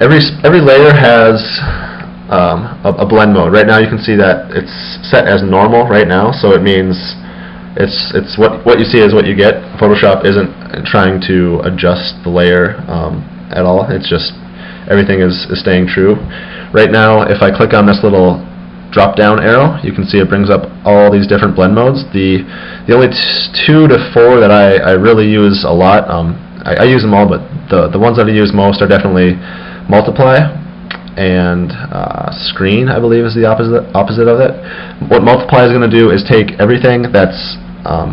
every layer has a blend mode. Right now you can see that it's set as normal right now, so it means it's what you see is what you get. Photoshop isn't trying to adjust the layer at all. It's just everything is staying true. Right now, if I click on this little drop down arrow, you can see it brings up all these different blend modes. The only 2 to 4 that I really use a lot, I use them all, but the ones that I use most are definitely multiply and screen, I believe, is the opposite of it. What multiply is going to do is take everything that's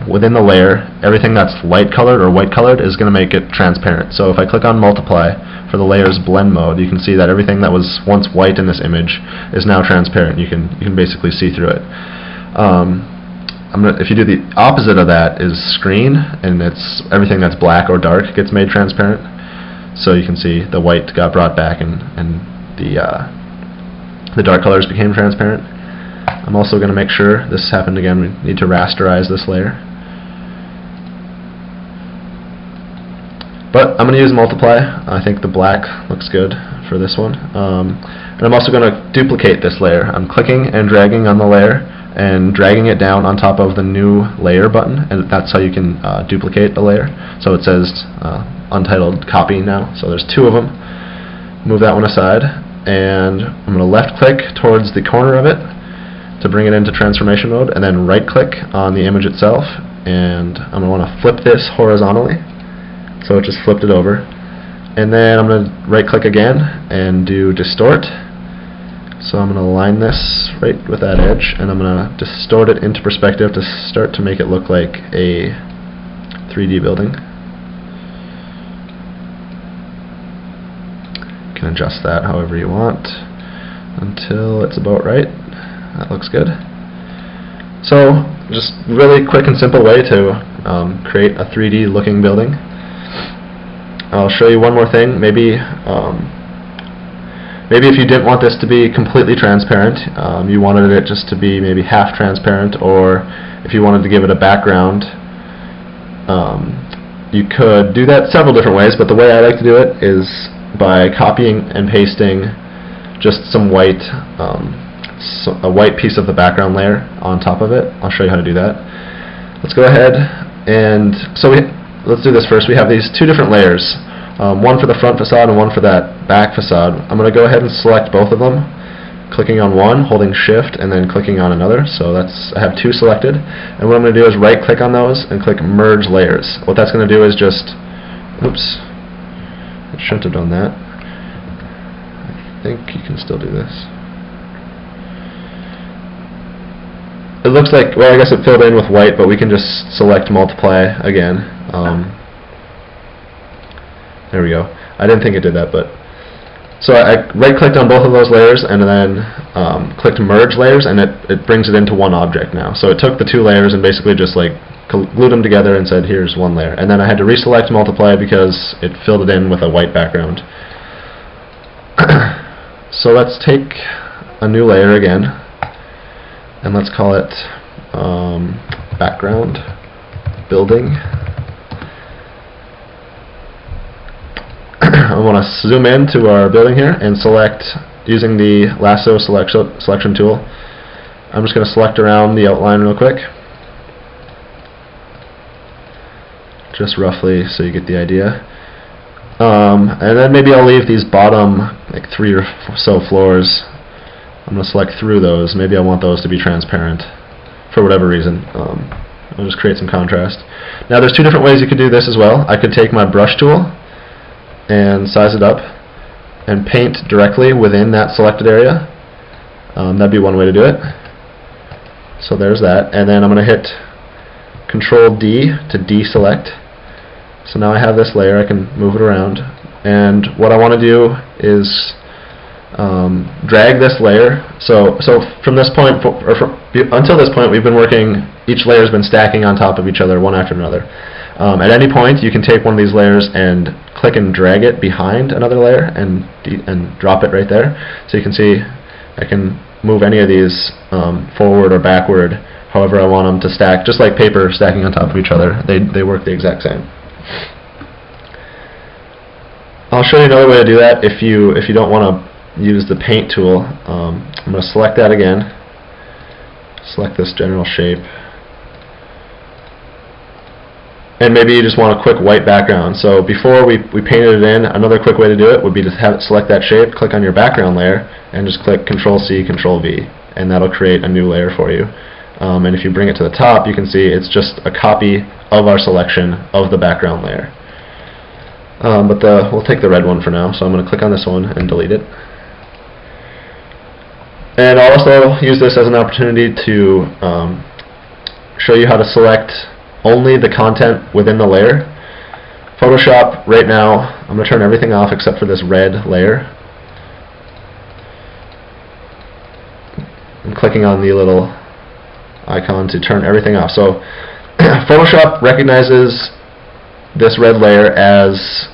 within the layer, everything that's light colored or white colored is going to make it transparent. So if I click on multiply for the layer's blend mode, you can see that everything that was once white in this image is now transparent. You can basically see through it. If you do the opposite of that is screen, and it's everything that's black or dark gets made transparent. So you can see the white got brought back and the dark colors became transparent. I'm also going to make sure this happened again. We need to rasterize this layer. But I'm going to use multiply. I think the black looks good for this one. And I'm also going to duplicate this layer. I'm clicking and dragging on the layer and dragging it down on top of the new layer button, and that's how you can duplicate the layer. So it says untitled copy now. So there's 2 of them. Move that one aside, and I'm going to left click towards the corner of it to bring it into transformation mode, and then right click on the image itself, and I'm going to want to flip this horizontally. So it just flipped it over. And then I'm going to right click again and do distort. So I'm going to align this right with that edge, and I'm going to distort it into perspective to start to make it look like a 3D building. You can adjust that however you want until it's about right. That looks good. So just really quick and simple way to create a 3D looking building. I'll show you one more thing. Maybe if you didn't want this to be completely transparent, you wanted it just to be maybe half transparent, or if you wanted to give it a background, you could do that several different ways, but the way I like to do it is by copying and pasting just some white, a white piece of the background layer on top of it. I'll show you how to do that. Let's go ahead and let's do this first. We have these 2 different layers, one for the front facade and one for that back facade. I'm going to go ahead and select both of them, clicking on one, holding shift, and then clicking on another. So I have 2 selected, and what I'm going to do is right click on those and click merge layers. What that's going to do is just, oops, I shouldn't have done that. I think you can still do this. It looks like, well, I guess it filled in with white, but we can just select multiply again. There we go. I didn't think it did that, but so I right-clicked on both of those layers and then clicked merge layers, and it brings it into one object now. So it took the 2 layers and basically just like glued them together and said, here's one layer. And then I had to reselect multiply because it filled it in with a white background. So let's take a new layer again, and let's call it background building. I want to zoom in to our building here and select, using the lasso selection tool, I'm just going to select around the outline real quick, just roughly so you get the idea. And then maybe I'll leave these bottom like 3 or so floors. I'm going to select through those. Maybe I want those to be transparent for whatever reason. I'll just create some contrast. Now there's 2 different ways you could do this as well. I could take my brush tool and size it up and paint directly within that selected area. That'd be one way to do it. So there's that. And then I'm going to hit Control D to deselect. So now I have this layer. I can move it around. And what I want to do is drag this layer. So from this point, until this point, we've been working, each layer has been stacking on top of each other, one after another. At any point, you can take one of these layers and click and drag it behind another layer and drop it right there. So you can see I can move any of these forward or backward, however I want them to stack, just like paper stacking on top of each other. They work the exact same. I'll show you another way to do that if you don't want to use the paint tool. I'm going to select that again. Select this general shape. And maybe you just want a quick white background. So before we painted it in, another quick way to do it would be to select that shape, click on your background layer, and just click Control-C, Control-V, and that'll create a new layer for you. And if you bring it to the top, you can see it's just a copy of our selection of the background layer. But we'll take the red one for now, so I'm going to click on this one and delete it. And I'll also use this as an opportunity to show you how to select only the content within the layer. Photoshop, right now, I'm going to turn everything off except for this red layer. I'm clicking on the little icon to turn everything off. So Photoshop recognizes this red layer as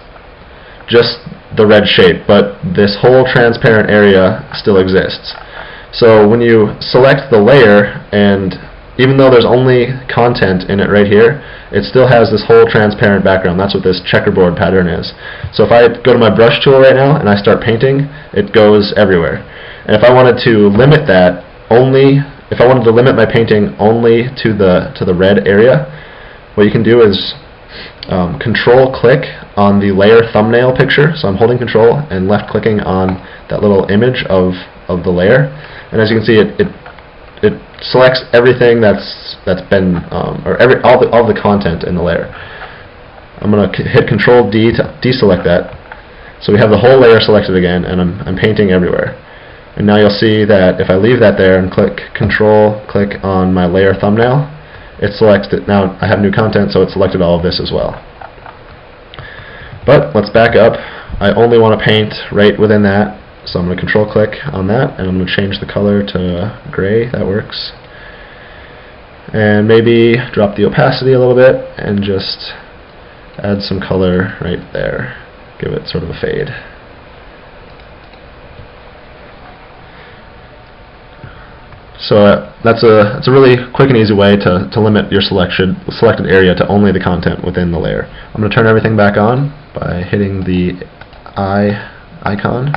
just the red shape, but this whole transparent area still exists. So when you select the layer, and even though there's only content in it right here, it still has this whole transparent background. That's what this checkerboard pattern is. So if I go to my brush tool right now and I start painting, it goes everywhere. And if I wanted to limit that if I wanted to limit my painting only to the red area, what you can do is Control-click on the layer thumbnail picture. So I'm holding Control and left-clicking on that little image of the layer, and as you can see, it selects everything that's been all the content in the layer. I'm going to hit Control-D to deselect that, so we have the whole layer selected again, and I'm painting everywhere. And now you'll see that if I leave that there and click on my layer thumbnail, it selects it. Now I have new content, so it selected all of this as well. But let's back up. I only want to paint right within that, so I'm going to Control-click on that, and I'm going to change the color to gray. That works. And maybe drop the opacity a little bit and just add some color right there. Give it sort of a fade. So that's a really quick and easy way to limit your selected area to only the content within the layer. I'm going to turn everything back on by hitting the eye icon,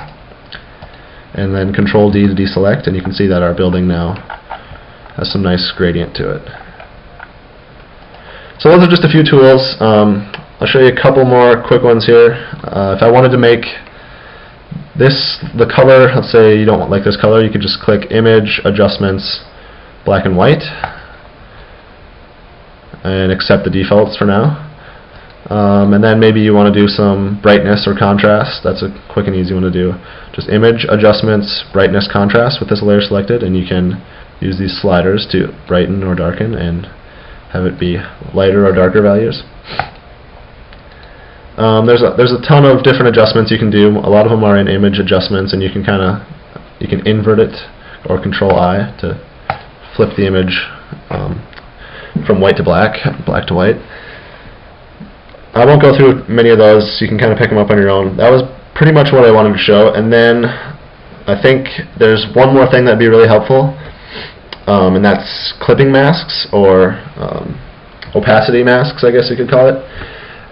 and then Control-D to deselect, and you can see that our building now has some nice gradient to it. So those are just a few tools. I'll show you a couple more quick ones here. If I wanted to make the color, let's say you don't like this color, you could just click Image, Adjustments, Black and White, and accept the defaults for now. And then maybe you want to do some brightness or contrast. That's a quick and easy one to do. Just Image, Adjustments, Brightness, Contrast with this layer selected, and you can use these sliders to brighten or darken and have it be lighter or darker values. There's a ton of different adjustments you can do. A lot of them are in image adjustments, and you can invert it or Control-I to flip the image from white to black, black to white. I won't go through many of those. You can kind of pick them up on your own. That was pretty much what I wanted to show. And then I think there's one more thing that'd be really helpful, and that's clipping masks or opacity masks, I guess you could call it.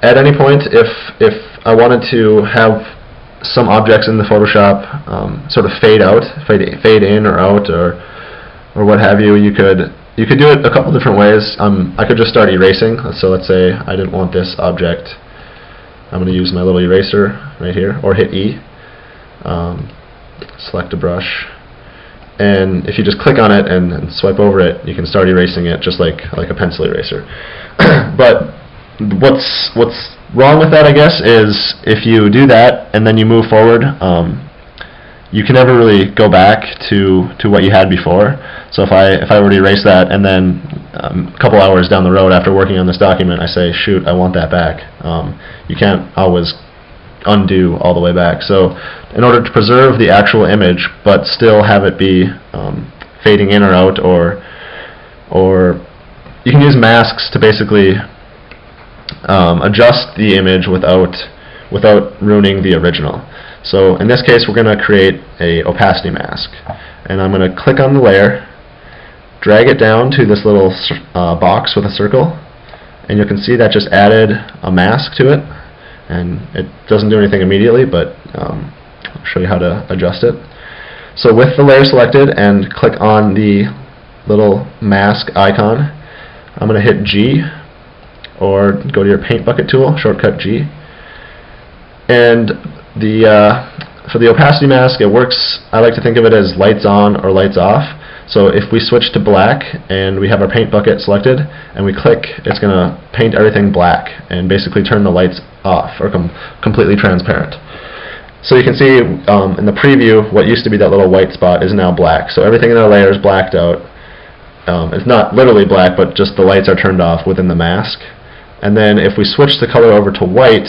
At any point, if I wanted to have some objects in the Photoshop sort of fade in or out, or what have you, you could do it a couple different ways. I could just start erasing. So let's say I didn't want this object. I'm going to use my little eraser right here, or hit E. Select a brush, and if you just click on it and swipe over it, you can start erasing it just like a pencil eraser. But what's wrong with that, I guess, is if you do that and then you move forward, you can never really go back to what you had before. So if I were to erase that, and then a couple hours down the road after working on this document, I say, shoot, I want that back. You can't always undo all the way back. So in order to preserve the actual image but still have it be fading in or out, or you can use masks to basically adjust the image without ruining the original. So in this case, we're going to create a opacity mask, and I'm going to click on the layer, drag it down to this little box with a circle, and you can see that just added a mask to it. and it doesn't do anything immediately, but I'll show you how to adjust it. So with the layer selected and click on the little mask icon, I'm going to hit G, or go to your paint bucket tool, shortcut G, and for the opacity mask, it works, I like to think of it as lights on or lights off. So if we switch to black and we have our paint bucket selected and we click, it's going to paint everything black and basically turn the lights off or completely transparent. So you can see in the preview, what used to be that little white spot is now black. So everything in our layer is blacked out. It's not literally black, but just the lights are turned off within the mask. And then if we switch the color over to white,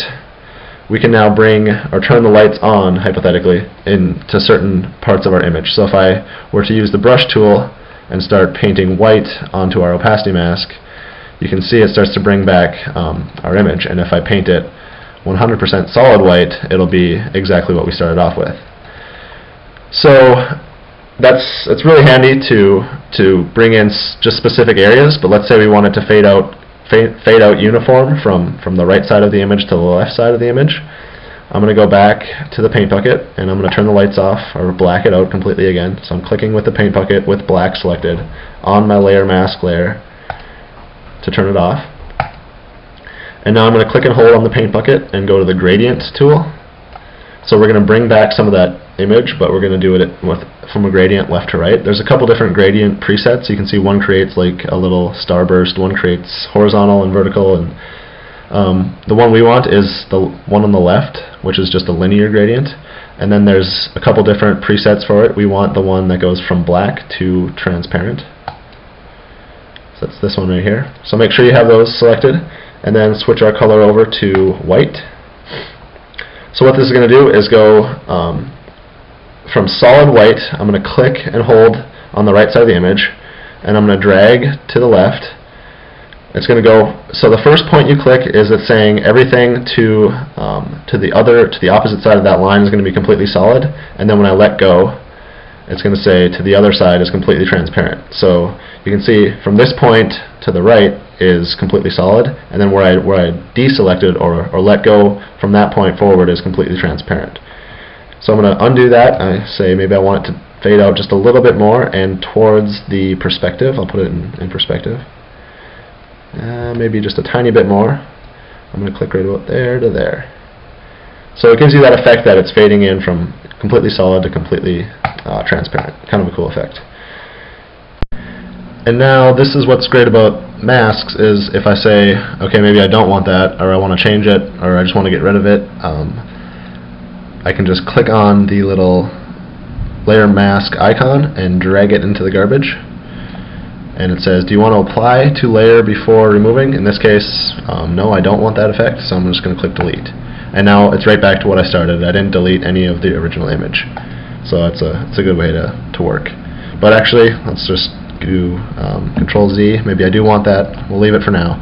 we can now bring or turn the lights on, hypothetically, into certain parts of our image. So if I were to use the brush tool and start painting white onto our opacity mask, you can see it starts to bring back our image. And if I paint it 100% solid white, it'll be exactly what we started off with. So it's really handy to bring in just specific areas, but let's say we wanted to fade out uniform from the right side of the image to the left side of the image. I'm going to go back to the paint bucket and I'm going to turn the lights off or black it out completely again. So I'm clicking with the paint bucket with black selected on my layer mask layer to turn it off. And now I'm going to click and hold on the paint bucket and go to the gradient tool. So we're going to bring back some of that image, but we're going to do it from a gradient left to right. There's a couple different gradient presets. You can see one creates like a little starburst, one creates horizontal and vertical, and the one we want is the one on the left, which is just a linear gradient. And then there's a couple different presets for it. We want the one that goes from black to transparent. So that's this one right here. So make sure you have those selected, and then switch our color over to white. So what this is going to do is go from solid white. I'm going to click and hold on the right side of the image, and I'm going to drag to the left. It's going to go, so the first point you click is it's saying everything to the opposite side of that line is going to be completely solid, and then when I let go, it's going to say to the other side is completely transparent. So you can see from this point to the right is completely solid, and then where I deselected or let go from that point forward is completely transparent. So I'm going to undo that. I say maybe I want it to fade out just a little bit more and towards the perspective. I'll put it in perspective. Maybe just a tiny bit more. I'm going to click right about there to there. So it gives you that effect that it's fading in from completely solid to completely transparent. Kind of a cool effect. And now this is what's great about masks is if I say, okay, maybe I don't want that, or I want to change it, or I just want to get rid of it, I can just click on the little layer mask icon and drag it into the garbage. And it says, do you want to apply to layer before removing? In this case, no, I don't want that effect, so I'm just going to click delete. And now it's right back to what I started. I didn't delete any of the original image. So it's a good way to work. But actually, let's just do Control Z. Maybe I do want that. We'll leave it for now.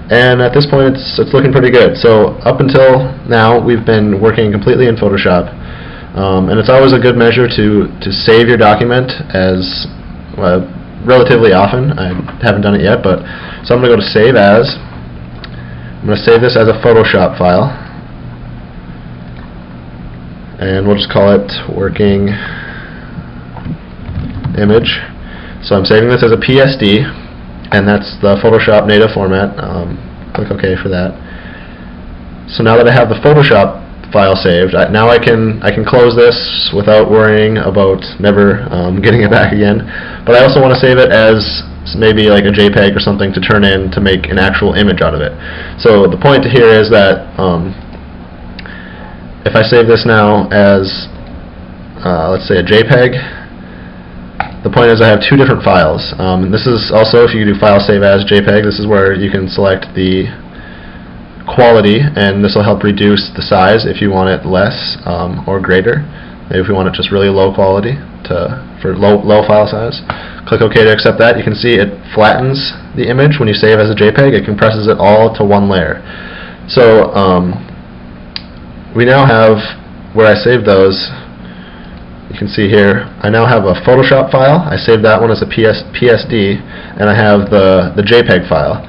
And at this point, it's looking pretty good. So up until now, we've been working completely in Photoshop. And it's always a good measure to save your document as relatively often. I haven't done it yet, but so I'm going to go to Save As. I'm going to save this as a Photoshop file, and we'll just call it Working Image. So I'm saving this as a PSD, and that's the Photoshop native format. Click OK for that. So now that I have the Photoshop file saved, now I can close this without worrying about never getting it back again. But I also want to save it as maybe like a JPEG or something to turn in to make an actual image out of it. So the point here is that if I save this now as let's say a JPEG, the point is I have two different files. And this is also, if you do File Save As JPEG, this is where you can select the quality, and this will help reduce the size if you want it less or greater. Maybe if you want it just really low quality for low file size. Click OK to accept that. You can see it flattens the image when you save as a JPEG. It compresses it all to one layer. So we now have, where I saved those, you can see here, I now have a Photoshop file. I saved that one as a PSD, and I have the JPEG file.